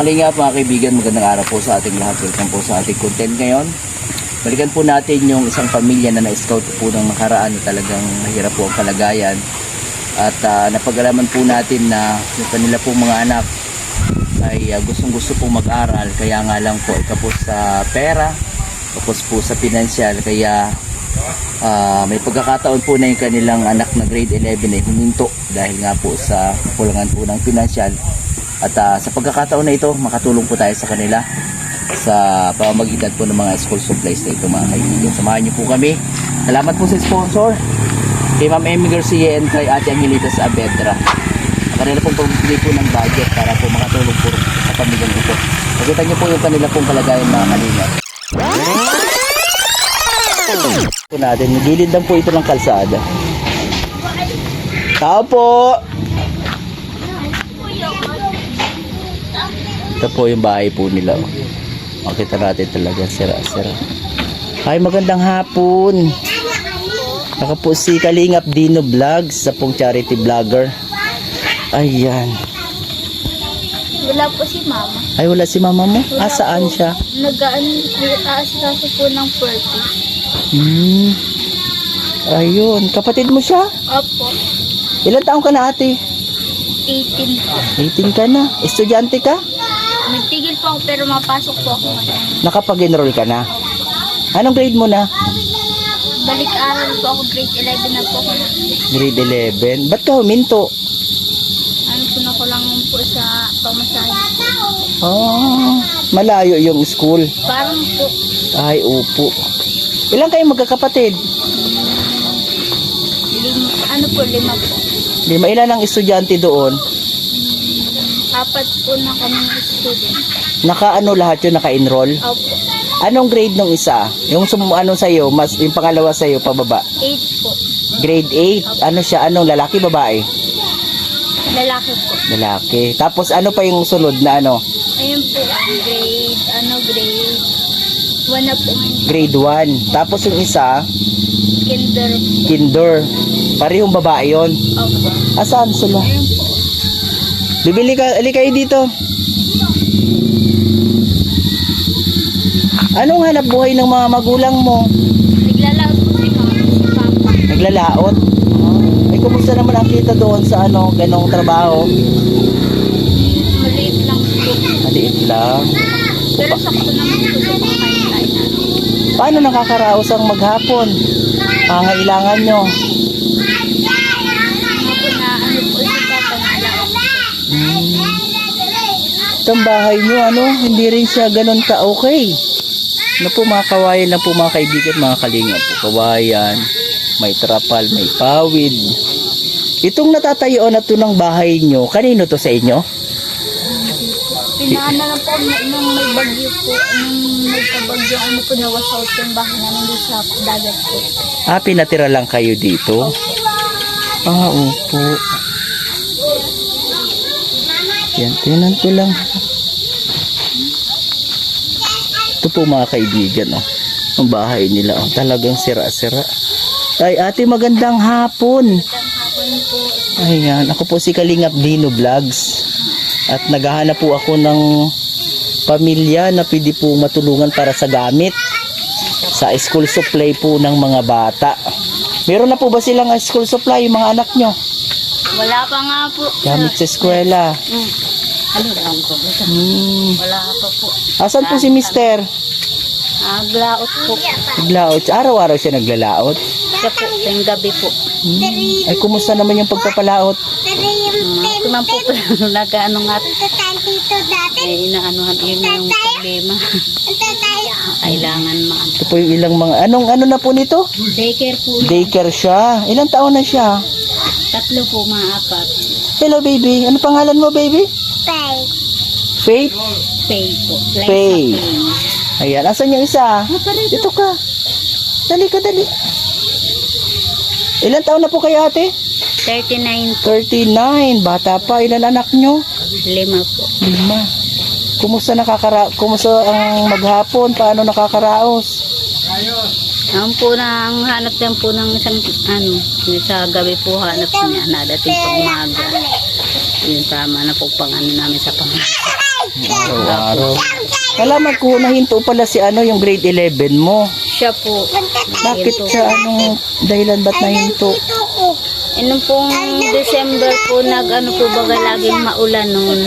kalingap, mga kaibigan, magandang araw po sa ating lahat. Welcome po sa ating content ngayon. Balikan po natin yung isang pamilya na na-scout po ng nakaraan na talagang mahirap po ang kalagayan. At napag-alaman po natin na yung kanila pong mga anak ay gustong-gusto pong mag-aral. Kaya nga lang po, kapos sa pera, kapos po sa pinansyal. Kaya may pagkakataon po na yung kanilang anak na grade 11 ay huminto dahil nga po sa kulangan po ng pinansyal. At sa pagkakataon na ito, makatulong po tayo sa kanila sa pamamagitan po ng mga school supplies na ito, mga kaibigan. Samahan niyo po kami. Salamat po sa sponsor, kay Ma'am Emmy Garcia and kay Ate Angelita Saavedra. Kanila pong pagbibigay po ng budget para po makatulong po sa pamilyang ito. Nakita niyo po yung kanila pong kalagayan, mga kalingap. Po natin, gilid lang po ito ng kalsada. Tao po! Ito po yung bahay po nila. Makita natin talaga sira-sira. Ay, magandang hapon. Naka po si Kalingap Dino Vlogs, sa pong charity vlogger. Ayan. Wala po si mama. Ay, wala si mama mo? Saan siya? Nag-aasikaso po ng purpose. Ayun, kapatid mo siya? Opo. Ilan taong ka na, ate? 18 po. 18 ka na. Estudyante ka? Nagtigil po ako pero mapasok po ako ngayon. Nakapag-enroll ka na? Anong grade mo na? Balik-aral po ako, grade 11 na po ako. Grade 11. Ba't ka huminto? Ano po na ko lang po sa pamasahe. Malayo yung school. Parang po, Ay, upo. Ilan kayo magkakapatid? lima po. 5. Ilan ang estudyante doon? 4 po na kami student. Naka-ano lahat yun? Naka-enroll? Opo. Anong grade nung isa? Yung sa'yo, yung pangalawa sa'yo, pababa? 8 po. Grade 8? Ano siya? Anong lalaki, babae? Lalaki po. Lalaki. Tapos ano pa yung sunod na ano? Ayun po, grade 1 na po. Grade 1. Tapos yung isa, Kinder. kinder. Parehong babae yun. Opo. Asaan sila? Ayun po. Bibili ka, ali kayo dito. Anong hanap buhay ng mga magulang mo? Naglalaot po si mama, si papa. Naglalaot? Ay, kumusta naman ang kita doon sa ganong trabaho? Maliit lang po. Maliit lang. Pero sakto naman po sa mga kain. Paano nakakaraos ang maghapon? Kailangan nyo. Ano po si papa na alaot. Itong bahay nyo, hindi rin siya ganun ka-okay. Ano po, mga kawayan lang po, mga kaibigan, mga kalingap po. Kawayan, may trapal, may pawid. Itong natatayo na to ng bahay nyo, kanino to sa inyo? Pinaano na po nung may bagyo po. Nung nagkabagyo, po nawasaut yung bahay namin doon sa dagat po. Pinatira lang kayo dito? Opo. Yan, tinan ko lang. Ito po, mga kaibigan, ang bahay nila, talagang sira-sira. Ay, ate, magandang hapon. Ayan, ako po si Kalingap Dino Vlogs. At naghahanap po ako ng pamilya na pwede po matulungan para sa gamit sa school supply po ng mga bata. Meron na po ba silang school supply, yung mga anak nyo? Wala pa nga po. Gamit sa eskwela. Ano lang po? Wala pa po. Asan po si mister? Naglaot po. Naglaot. Araw-araw siya naglalaot. Siya po, yung gabi po. Ay, kumusta naman yung pagpapalaot? Ito man po, nag-ano nga. Ay, inaanuhan yun yung problema. Kailangan maano. Ito po yung ilang mga, ano na po nito? Daycare po. Daycare siya. Ilang taon na siya? 3 po, mga 4. Hello, baby. Ano pangalan mo, baby? Faith? Pay po. Pay. Ayan, asan yung isa? Dito ka. Dali ka, dali. Ilan taon na po kayo, ate? 39 po. 39. Bata pa. Ilan anak nyo? 5 po. 5. Kumusta ang maghapon? Paano nakakaraos? Ang po na, ang hanap din po ng isang sa gabi po hanap niya na dating pag umaga. Yung tama na po pang namin sa pamilya. Araw-araw. Salamat ko, nahinto pala si yung grade 11 mo. Siya po. Bakit siya, anong dahilan ba't nahinto? Nung pong December po, nag-ano po baga laging maulan noon.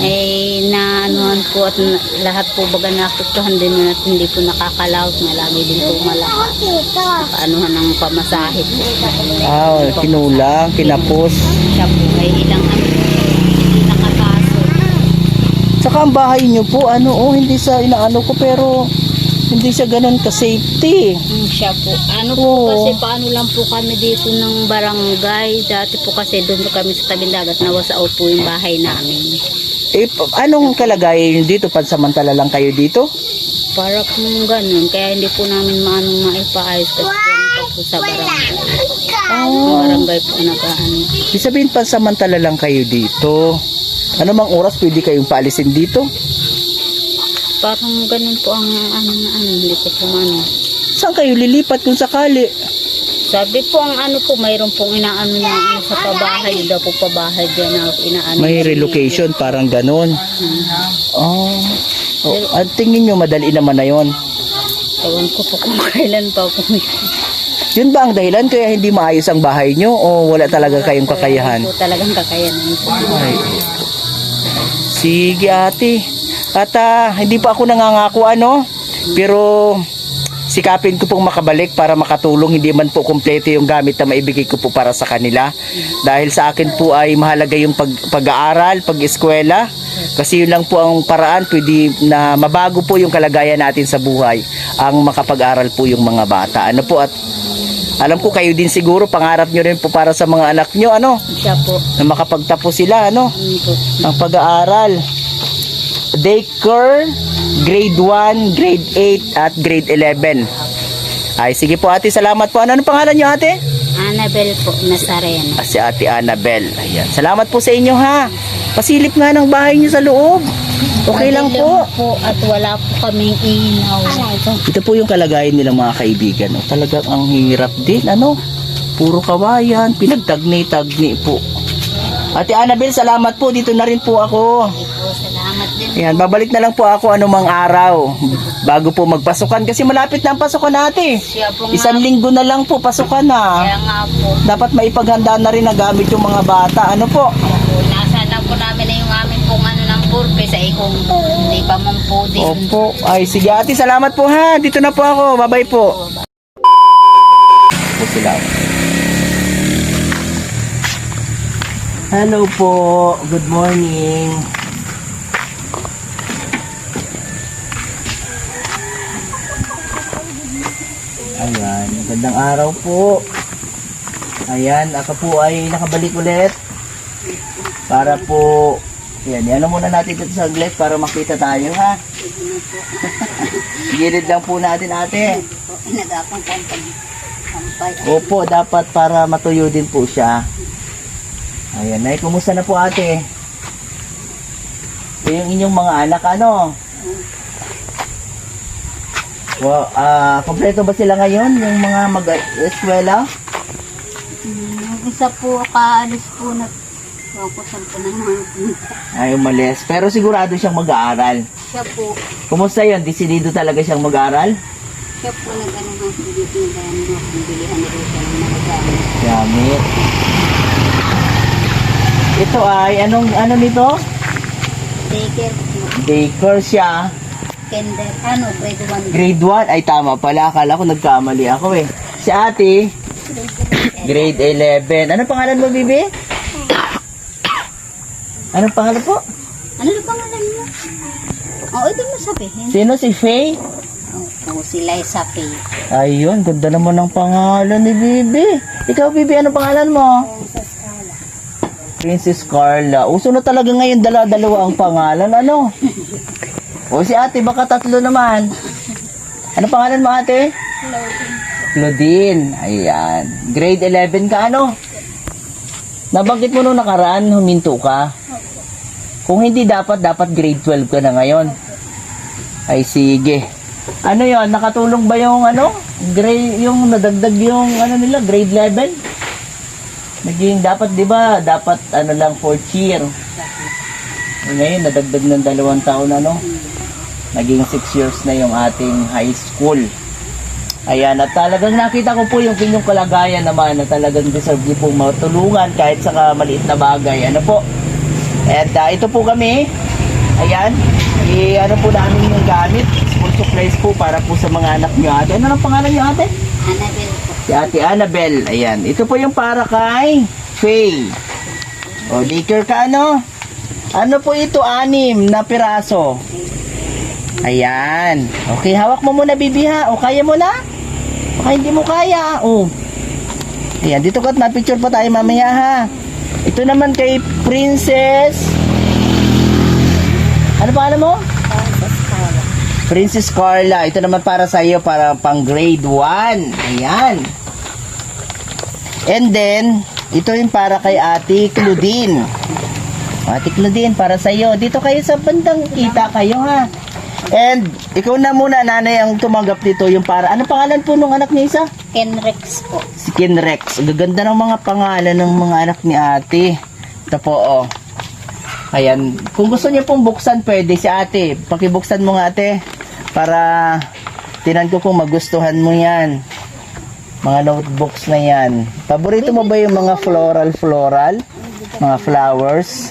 Ay naanuhan po at lahat po baga naapektuhan din nun at hindi po nakakalaot na lagi din po malakas. Paanuhan ng pamasahe po. Kinulang, kinapos. Siya po ay ilang ano hindi nakapasok. Tsaka ang bahay niyo po, hindi sa inaano ko pero hindi siya ganun ka-safety. Siya po. Ano po Oo. kasi paano lang po kami dito ng barangay. Dati po kasi doon po kami sa tabing dagat nawasao po yung bahay namin. Anong kalagayan niyo dito? Pansamantala lang kayo dito? Para kung ganun. Kaya hindi po namin maipaayos kasi po po sa barangay. Barangay po nag-ano. Ibig sabihin pansamantala lang kayo dito. Ano mang oras pwede kayong paalisin dito? Parang ganun po ang hindi ko po Saan kayo lilipat kung sakali? Sabi po ang po, mayroon pong inaano na sa pabahay, daw po pabahay dyan na inaano. May relocation, parang ganun. At tingin nyo, madali naman na yon. Ewan ko po kung kailan pa po. Yun ba ang dahilan kaya hindi maayos ang bahay nyo o wala talaga kayong kakayahan? Wala po talagang kakayahan po. Ay. Sige ate. At hindi pa ako nangangako pero sikapin ko pong makabalik para makatulong. Hindi man po kumpleto yung gamit na maibigay ko po para sa kanila. Dahil sa akin po ay mahalaga yung pag-aaral, pag-eskwela. Kasi yun lang po ang paraan pwede na mabago po yung kalagayan natin sa buhay. Ang makapag-aral po yung mga bata. At alam ko kayo din siguro, pangarap nyo rin po para sa mga anak nyo, Siya po. na makapagtapos sila, Po. ang pag-aaral. Daycare, grade 1, grade 8, at grade 11. Ay, sige po ate, salamat po. Ano pangalan nyo ate? Annabel po, Nazareno. Si ate Annabel. Ayan. Salamat po sa inyo ha. Pasilip nga ng bahay nyo sa loob. Okay lang po. At wala po kaming inaw. Ito po yung kalagayan nilang mga kaibigan. Talagang ang hirap din. Puro kawayan. Pinagtagni-tagni po. Ate Annabel, salamat po. Dito na rin po ako. Salamat din. Ayan, babalik na lang po ako anumang araw. Bago po magpasukan. Kasi malapit na ang pasukan ate. Siya po Isang linggo na lang po pasukan na. Kaya nga po. Dapat maipaghanda na rin na gamit yung mga bata. Ano po? Nasa na po namin na yung aming pong ng purpe sa ikong hindi pa mong po din. Opo. Ay, sige ate, salamat po ha. Dito na po ako. Bye-bye po. Po sila. Hello po. Good morning. Ayan, magandang araw po. Ayan, ako po ay nakabalik ulit. Para po, ayan, muna natin ito sa saglit para makita tayo ha. Gilid lang po natin ate. Inagapang kampay. Opo, dapat para matuyo din po siya. Ayan, Nay, kumusta na po ate? Ito yung inyong mga anak, kompleto ba sila ngayon, yung mga mag-eskwela? Yung isa po, kaalis po na focusan po ng mga Ay, umalis. Pero sigurado siyang mag-aaral. siya po. Kumusta yun? Desidido talaga siyang mag-aaral? Siya po nag-ano ng dito na kaya mga bilihan na rin siya ng mga gamit. Gamit. Ito ay, ano nito? Daycare, Daycare siya. kinder, grade 1. Grade 1? Ay, tama pala. Akala ko nagkamali ako eh. Si ate, grade 11. Ano pangalan mo, Bibi? Anong pangalan po? Ano na pangalan mo? Ito mo sabihin. Sino si Faye? Sila sa pay. Ayun, ganda naman ng pangalan ni Bibi. Ikaw, Bibi, ano pangalan mo? Princess Carla. Uso na talaga ngayon dalawa ang pangalan. O si ate, baka tatlo naman. Ano pangalan mo ate? Claudine. Ayan. Grade 11 ka Nabanggit mo nung nakaraan, huminto ka. Kung hindi dapat grade 12 ka na ngayon. Ay sige. Ano yon? Nakatulong ba yung grade, yung nadagdag yung nila, grade 11? Naging dapat, di ba? Dapat lang 4th year. Ngayon, nadagdag ng 2 taon ano. Naging 6 years na yung ating high school. Ayan, at talagang nakita ko po yung inyong kalagayan naman na talagang deserve niyo pong matulungan kahit sa maliit na bagay. Ano po? At ito po kami. Ayan. Ano po namin yung gamit. School supplies po para po sa mga anak niyo ate. Ano ang pangalan niyo ate? Annabelle po. Si Ate Annabelle. Ayan. Ito po yung para kay Faye. O, daycare ka ano? Ano po ito? 6 na piraso. Ayan. Okay, hawak mo muna, bibi ha. O, kaya mo na? Baka hindi mo kaya. O. Ayan, dito ka at ma-picture pa tayo mamaya ha. Ito naman kay Princess. Ano pa alam mo? Princess Carla. Ito naman para sa iyo, para pang grade 1. Ayan. And then, ito yung para kay Ate Claudine. Ate Claudine, para sa iyo. Dito kayo sa bandang kita kayo ha. And, ikaw na muna, nanay, ang tumanggap dito. Yung para, ano pangalan po nung anak niya isa? Kenrex po. Si Kenrex. Gaganda ng mga pangalan ng mga anak ni ate. Ito po, oh. Ayan. Kung gusto niyo pong buksan, pwede si ate. Pakibuksan mo nga, ate. Para tinan ko kung magustuhan mo yan. Mga notebooks na yan. Paborito mo ba yung mga floral? Mga flowers?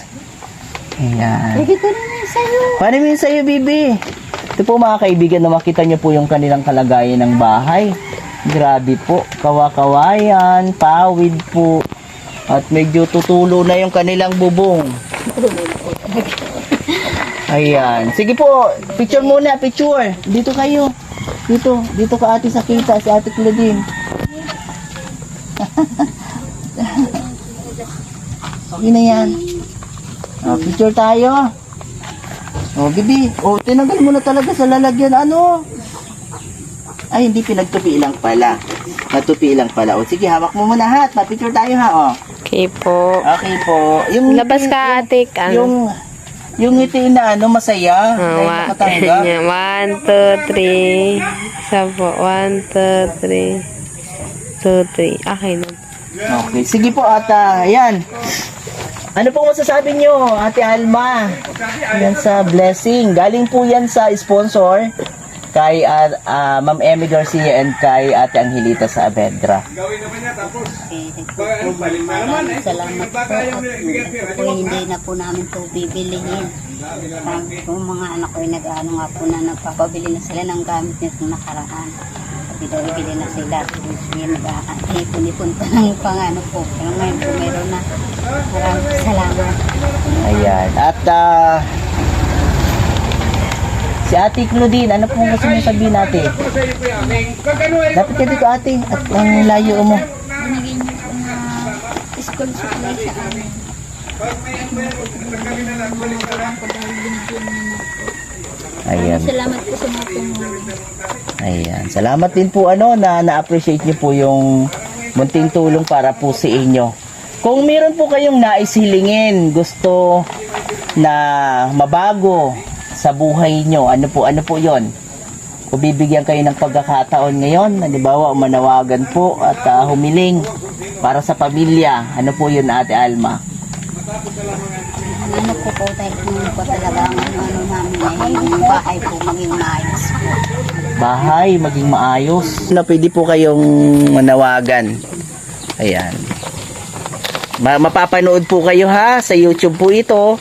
Ayan. Pwede ko naman sa'yo. Paano mo yun sa'yo, Bibi? Ito po mga kaibigan, na makita niyo po yung kanilang kalagayan ng bahay. Grabe po. Kawa-kawayan, pawid po. At medyo tutulo na yung kanilang bubong. Ayan. Sige po, picture muna, picture. Dito kayo. Dito ka ate sa kita, si Ate Claudine. Yun na yan. Picture tayo. Bibi. Tinanggal mo na talaga sa lalagyan. Ano? Ay, hindi, pinagtupi lang pala. Natupi lang pala. Sige, hawak mo muna ha. Pa-picture tayo ha. Okay po. Okay po. Yung Labas ka, ate. Ano? Yung ngiti na masaya. Dahil nakatanggap. 1, 2, 3. Isa po. 1, 2, 3. 2, 3. Okay na. Okay. Sige po, ata. Ayan. Ano pong masasabi nyo, Ate Alma? Yan sa blessing. Galing po yan sa sponsor kay Ma'am Emmy Garcia and kay Ate Angelita sa Avedra. Salamat po. At po hindi na po namin ito bibilihin. Marami po mga anak ko ay nag-ano nga po na nagpapabili na sila ng gamit nitong nakaraan. Bili na sila. Sige, mag-ipon-ipon pa ng pangano po. Pero ngayon po meron na. Maraming salamat. Ayan. At si Ate Claudine, ano pong gusto mo sabihin natin? Dapat ka dito ate. At ang layo mo. Binigyan niyo po na school supply sa amin. Ayan. Salamat po sa mga tumulong. Ayan. Salamat din po na na-appreciate niyo po yung munting tulong para po sa inyo. Kung meron po kayong nais hilingin, gusto na mabago sa buhay nyo, ano po yon? Kung bibigyan kayo ng pagkakataon ngayon, halimbawa manawagan po at humiling para sa pamilya, ano po yun, Ate Alma? Ano po dahil kung po talaga ang ano namin ay yung bahay po maging maayos po. Bahay, maging maayos. Na pwede po kayong manawagan. Ayan. Mapapanood po kayo ha, sa YouTube po ito.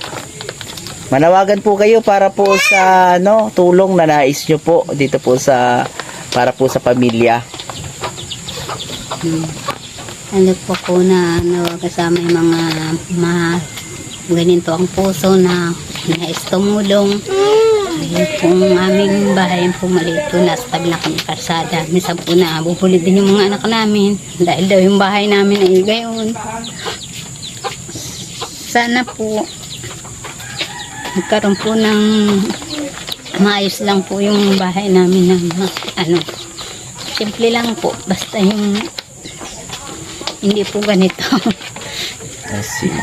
Manawagan po kayo para po sa tulong na nais nyo po dito po para po sa pamilya. Ano po na kasama yung mga ganito ang puso na nais tumulong. Ayun pong aming bahay po maliit po, nasa tabi na kami karsada. Minsan po na bubulid din yung mga anak namin dahil daw yung bahay namin ay gayon. Sana po nagkaroon po ng maayos lang po yung bahay namin ng simple lang po, basta yung hindi po ganito. Sige.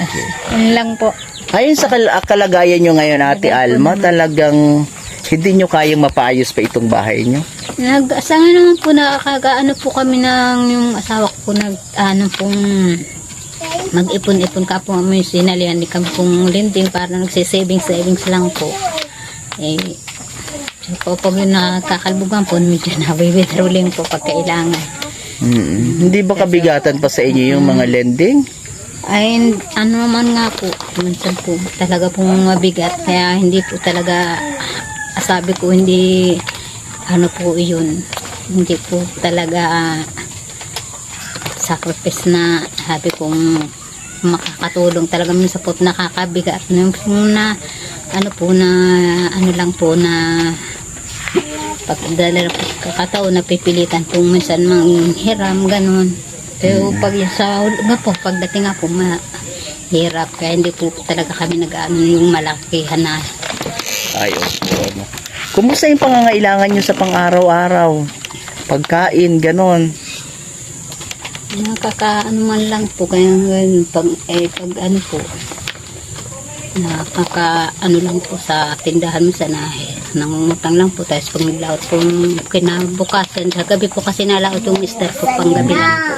Yun lang po. Ayun sa kalagayan nyo ngayon, Ate Alma, talagang hindi nyo kayang mapaayos pa itong bahay nyo? Nag-asanga naman po nakakaano po kami ng yung asawa ko pong mag-ipon-ipon ka po may sinalihan di kami pong lending para nagsisavings lang po. Eh, so pag nakakalbugan po, medyo na-withdrawing po pag kailangan. Hindi ba kabigatan pa sa inyo yung mga lending? Ay, ano naman nga po, minsan po talaga pong mabigat, kaya hindi po talaga, sabi ko hindi, ano po yun, hindi po talaga sacrifice na, sabi kong makakatulong talaga minsan po nakakabigat, na, ano po na, ano lang po na, pagdala ng kakataon, napipilitan po minsan manghiram, ganun. Pero pag sa nga po, pagdating nga po, mahirap. Kaya hindi po talaga kami nag-ano yung malakihan na. Ay, opo. Kumusta yung pangangailangan nyo sa pang-araw-araw? Pagkain, ganon. Nakakaano man lang po. Kaya pag ano po, nakakaano lang po sa tindahan mo sa nangungutang lang po. Tapos pag naglaot po kinabukasan, sa gabi po kasi nalaot yung mister ko pang gabi lang po.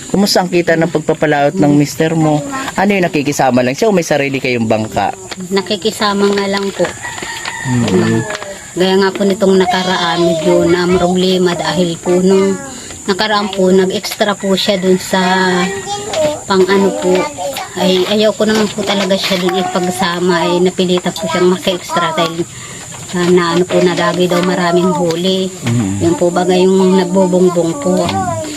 Kumusta ang kita ng pagpapalaot ng mister mo? Ano yung nakikisama lang siya o may sarili kayong bangka? Nakikisama nga lang po. Gaya nga po nitong nakaraan, medyo na problema dahil po nung nakaraan po, nag-extra po siya dun sa pang ano po. Ay, ayaw ko naman po talaga siya dun ipagsama. Ay, napilitan po siyang maki-extra dahil na ano po, na lagi daw maraming huli. Yung po bagay yung nagbubongbong po.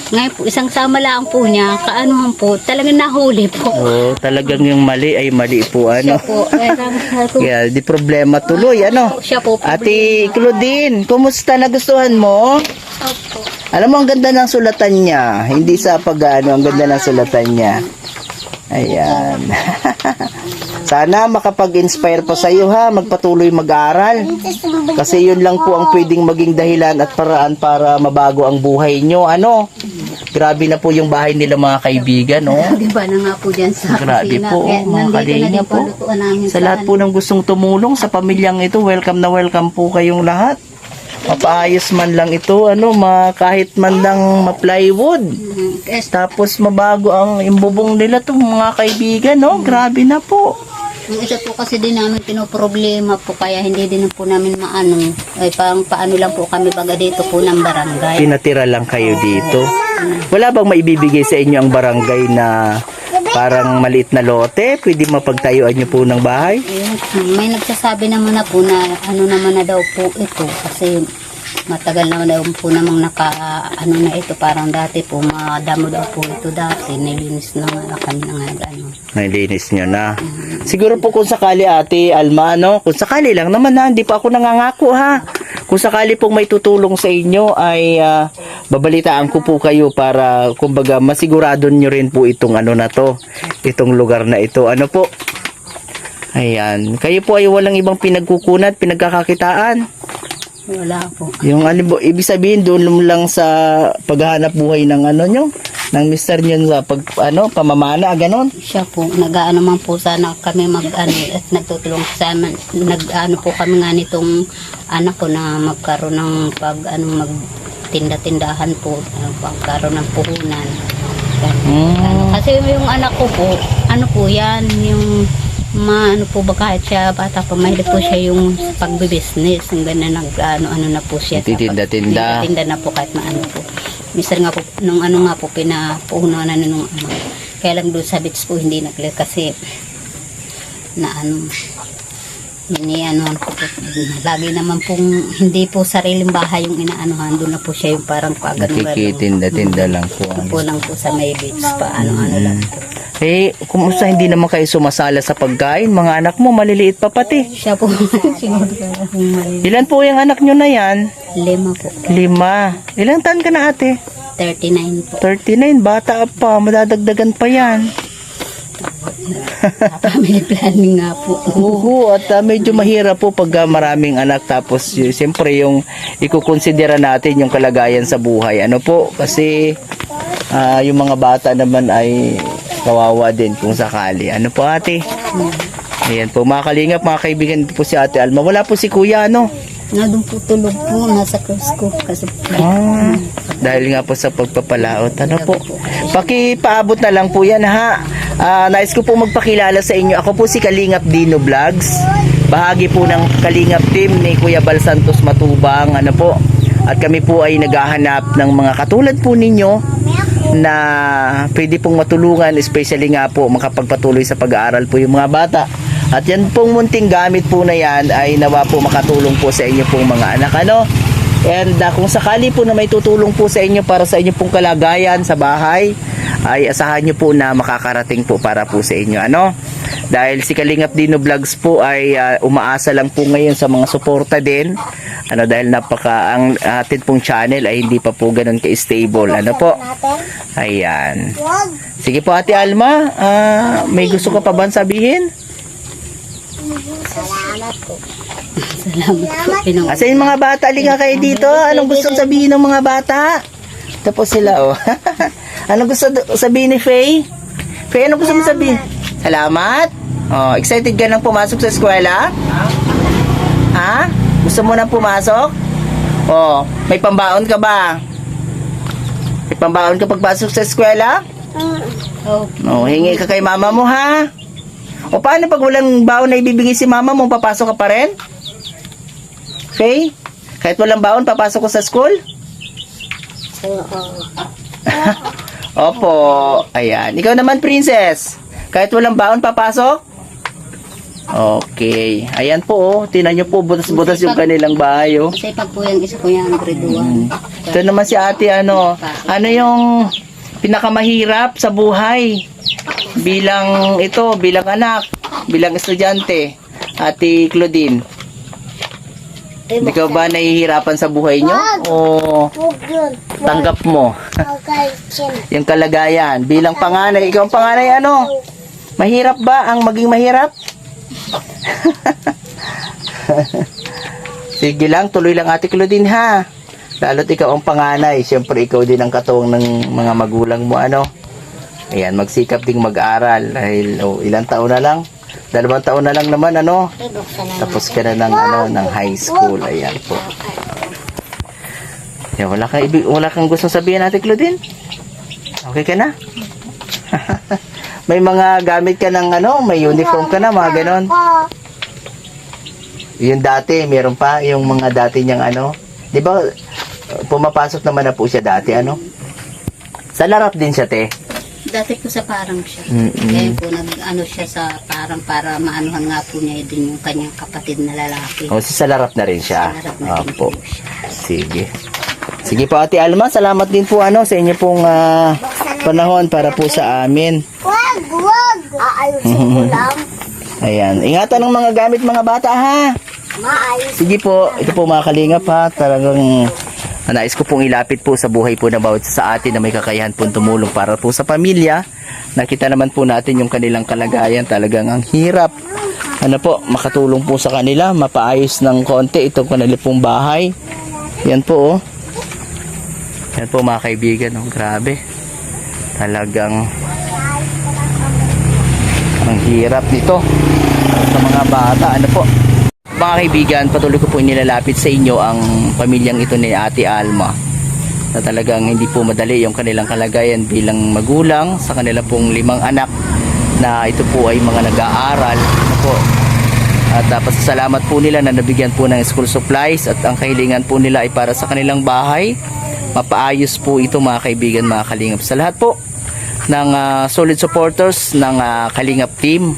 Ngayon po, isang sama lang po niya, kaanohan po, talagang nahuli po. Oo, talagang yung mali ay mali po, ano? Siya po, Kaya di problema tuloy, ano? siya po, Ate Claudine, kumusta, nagustuhan mo? Opo. Alam mo, ang ganda ng sulatan niya. Hindi sa pag-ano, ang ganda ng sulatan niya. Ayan. Sana makapag-inspire pa sa iyo, ha, magpatuloy mag-aaral. Kasi yun lang po ang pwedeng maging dahilan at paraan para mabago ang buhay nyo, ano? Grabe na po yung bahay nila, mga kaibigan, no? Diba na nga po dyan sa Grabe kusina. po, Kaya mga nandito na kalinga din po. palutuan namin Sa lahat po ng gustong tumulong sa pamilyang ito, welcome na welcome po kayong lahat. Mapaayos man lang ito, ano, kahit man lang ma-plywood. Tapos mabago ang imbubong nila to, mga kaibigan, no? Grabe na po. Yung isa po kasi din namin pinoproblema po, kaya hindi din po namin maano. Ay paano lang po kami baga dito po ng barangay. Pinatira lang kayo dito. Wala bang maibibigay sa inyo ang barangay na parang maliit na lote? Pwede mapagtayuan nyo po ng bahay? May nagsasabi naman na po na ano naman na daw po ito kasi matagal na daw po namang ano na ito, parang dati po madamo daw po ito dati, nilinis na nga kami ng ano. Nilinis nyo na. Siguro po kung sakali, Ate Alma, no? Kung sakali lang naman, ha? Hindi pa ako nangangako, ha? Kung sakali pong may tutulong sa inyo ay babalitaan ko po kayo para kumbaga masigurado nyo rin po itong ano na to, itong lugar na ito. Ano po? Ayan. Kayo po ay walang ibang pinagkukunat, pinagkakakitaan. Wala po. Yung ano, ibig sabihin doon lang sa paghahanap buhay ng ano nyo, ng mister nyo sa pamamana, ganon. Siya po, nag-ano man po sana kami mag-ano at nagtutulong sa amin. Nag-ano po kami nga nitong anak ko na magkaroon ng magtinda-tindahan po, pagkaroon ng puhunan. Kasi yung anak ko po, ano po yan, yung ano po ba kahit siya bata pa, mahilig po siya yung pagbe-business, yung gano'n ano na po siya. Tinda-tinda. Tinda na po kahit maano po. Mister nga po, nung ano nga po, pinapuhunan na nung ama. Kaya lang doon sa beach po, hindi nagli kasi na ano, inianuhan ko po. Lagi naman pong, hindi po sariling bahay yung inaanuhan, doon na po siya yung parang Nakikitinda-tinda lang po. po lang po sa may beach pa, ano lang po. Eh, kumusta hindi naman kayo sumasala sa pagkain? Mga anak mo, maliliit pa pati. Siya po, siguro Ilan po yung anak nyo na yan? 5 po. 5. Ilang taon ka na, ate? 39 po. 39, bata pa, madadagdagan pa yan. Family planning nga po. Oo, at medyo mahirap po pag maraming anak, tapos siyempre yung ikukonsidera natin yung kalagayan sa buhay. Ano po, kasi yung mga bata naman ay kawawa din kung sakali. Ano po, ate? Ayan po, mga kalingap, mga kaibigan, po si Ate Alma. Wala po si Kuya, ano? Nadung po tulog po, nasa cruise ko. Kasi Dahil nga po sa pagpapalaot. Ano po? Pakipaabot na lang po yan, ha? Nais ko po magpakilala sa inyo. Ako po si Kalingap Dino Vlogs. Bahagi po ng Kalingap team ni Kuya Bal Santos Matubang. Ano po? At kami po ay naghahanap ng mga katulad po ninyo na pwede pong matulungan, especially nga po makapagpatuloy sa pag-aaral po yung mga bata. At yan pong munting gamit po na yan ay nawa po makatulong po sa inyo pong mga anak. Ano? And kung sakali po na may tutulong po sa inyo para sa inyo pong kalagayan sa bahay, ay asahan nyo po na makakarating po para po sa inyo. Ano? Dahil si Kalingap Dino Vlogs po ay umaasa lang po ngayon sa mga suporta din. Ano, dahil ang atin pong channel ay hindi pa po ganun ka-stable. Ano po? Ayan. Sige po Ate Alma, may gusto ka pa ba sabihin? Salamat po. Pinang Asa yung mga bata? Halika kayo dito. Anong gusto sabihin ng mga bata? Tapos sila, oh. Anong gusto sabihin ni Faye? Faye, anong gusto mo sabihin? Salamat. Oh, excited ka nang pumasok sa eskwela? Ha? Gusto mo nang pumasok? Oh, may pambaon ka ba? May pambaon ka pagpasok sa eskwela? Oh, hingi ka kay mama mo, ha? O paano pag walang baon na ibibigay si mama mo, papasok ka pa rin? Faye? Kahit walang baon, papasok ko sa school? Opo. Ayan. Ikaw naman, princess. Kahit walang baon, papasok? Okay. Ayan po, oh. Tingnan nyo po, butas-butas yung kanilang bahay, oh. Kasi pag po yung isa ko yung grade 1. Ito naman si ate, ano yung pinakamahirap sa buhay bilang anak, bilang estudyante, Ate Claudine? Ikaw ba nahihirapan sa buhay nyo? O tanggap mo yung kalagayan bilang panganay? Ikaw ang panganay, ano? Mahirap ba ang maging mahirap? Sige lang, tuloy lang Ate Claudine, ha? Lalo't ikaw ang panganay, siyempre ikaw din ang katuwang ng mga magulang mo, ano? Ayan, magsikap ding mag-aral dahil ilang taon na lang? 2 taon na lang naman, ano? Tapos ka na ng high school. Ayan po. Yan, wala kang gusto sabihin Ate Claudine? Okay ka na? May mga gamit ka ng may uniform ka na, mga ganon. Yung dati, meron pa yung mga dati niyang di ba, pumapasok naman na po siya dati, Sa larap din siya, te. Dati po sa parang siya. Ngayon po nag-ano siya sa parang para maanuhan nga po niya din yung kanyang kapatid na lalaki. O, sa larap na rin siya. Sa larap na rin Opo. po siya. Sige. Sige po Ate Alma, salamat din po sa inyo pong panahon para po sa amin. Wag! Aayusin ko lang. Ayan. Ingatan ng mga gamit mga bata, ha? Maayos. Sige po, ito po mga kalingap, ha. Talagang nais ko pong ilapit po sa buhay po na bawat sa atin na may kakayahan po tumulong para po sa pamilya. Nakita naman po natin yung kanilang kalagayan, talagang ang hirap. Makatulong po sa kanila, mapaayos ng konti itong kanila pong bahay. Yan po, oh. Yan po mga kaibigan, oh. Grabe. Talagang ang hirap nito sa mga bata. Po? Mga kaibigan, patuloy ko po nilalapit sa inyo ang pamilyang ito ni Ate Alma na talagang hindi po madali yung kanilang kalagayan bilang magulang sa kanila pong 5 anak na ito po ay mga nag-aaral po. At pasasalamat po nila na nabigyan po ng school supplies at ang kahilingan po nila ay para sa kanilang bahay. Mapaayos po ito mga kaibigan, mga kalingap. Sa lahat po ng solid supporters ng Kalingap team,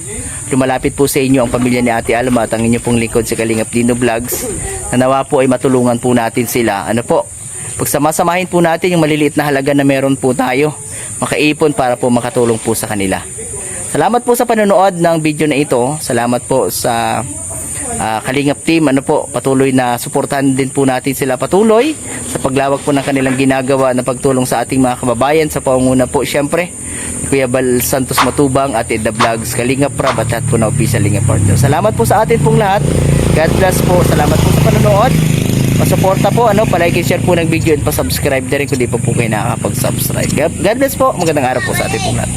lumalapit po sa inyo ang pamilya ni Ate Alma at ang inyo pong lingkod si Kalingap Dino Vlogs na nawa po ay matulungan po natin sila. Pagsamasamahin po natin yung maliliit na halaga na meron po tayo, makaipon para po makatulong po sa kanila. Salamat po sa panonood ng video na ito. Salamat po sa Kalingap team. Patuloy na suportahan din po natin sila patuloy sa paglawak po ng kanilang ginagawa na pagtulong sa ating mga kababayan sa pangunguna po syempre Kuya Bal Santos Matubang at The Vlogs, Kalingap Rab at lahat po na official Kalingap partner. Salamat po sa atin pong lahat. God bless po. Salamat po sa panonood. Pasuporta po, palike and share po ng video and pasubscribe na rin kung di pa po kayo nakakapag-subscribe. God bless po. Magandang araw po sa atin pong lahat.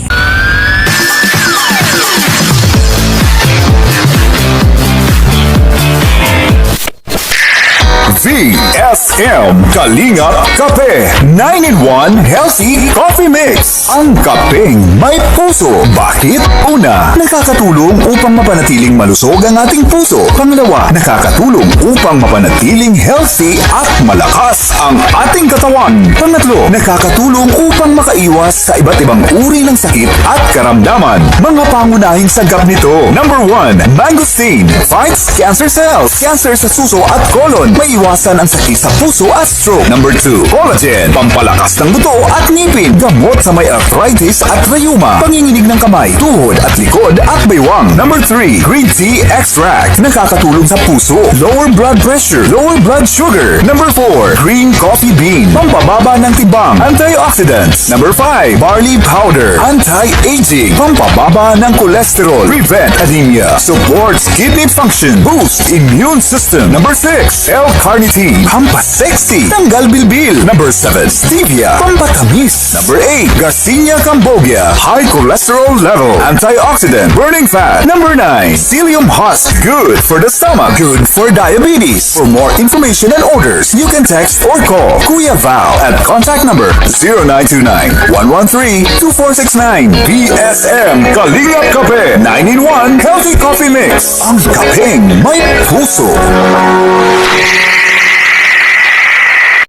VSM Kalingap Kape 9-in-1 Healthy Coffee Mix. Ang kapeng may puso. Bakit? Una, nakakatulong upang mapanatiling malusog ang ating puso. Pangalawa, nakakatulong upang mapanatiling healthy at malakas ang ating katawan. Pangatlo, nakakatulong upang makaiwas sa iba't ibang uri ng sakit at karamdaman. Mga pangunahing sagap nito. Number 1, mangosteen fights cancer cells. Cancer sa suso at colon. Maiwasan ang sakit sa puso at stroke. Number 2, collagen. Pampalakas ng buto at ngipin. Gamot sa may arthritis at rheuma. Panginginig ng kamay, tuhod at likod at baywang. Number 3, green tea extract. Nakakatulong sa puso. Lower blood pressure. Lower blood sugar. Number 4, green coffee bean. Pampababa ng tibang. Antioxidants. Number 5, barley powder. Anti-aging. Pampababa ng cholesterol. Prevent anemia. Supports kidney function. Boost immune system. Number 6, L-carnitine. Pampasexy. Tanggal bilbil. Number 7, stevia. Pampatamis. Number 8, Garcinia cambogia. High cholesterol level. Antioxidant. Burning fat. Number 9, psyllium husk. Good for the stomach. Good for diabetes. For more information and orders, you can text or call Kuya Val at contact number 0929-113-2469. VSM Kalingap Kape 9-in-1 Healthy Coffee Mix. Ang kapeng may puso.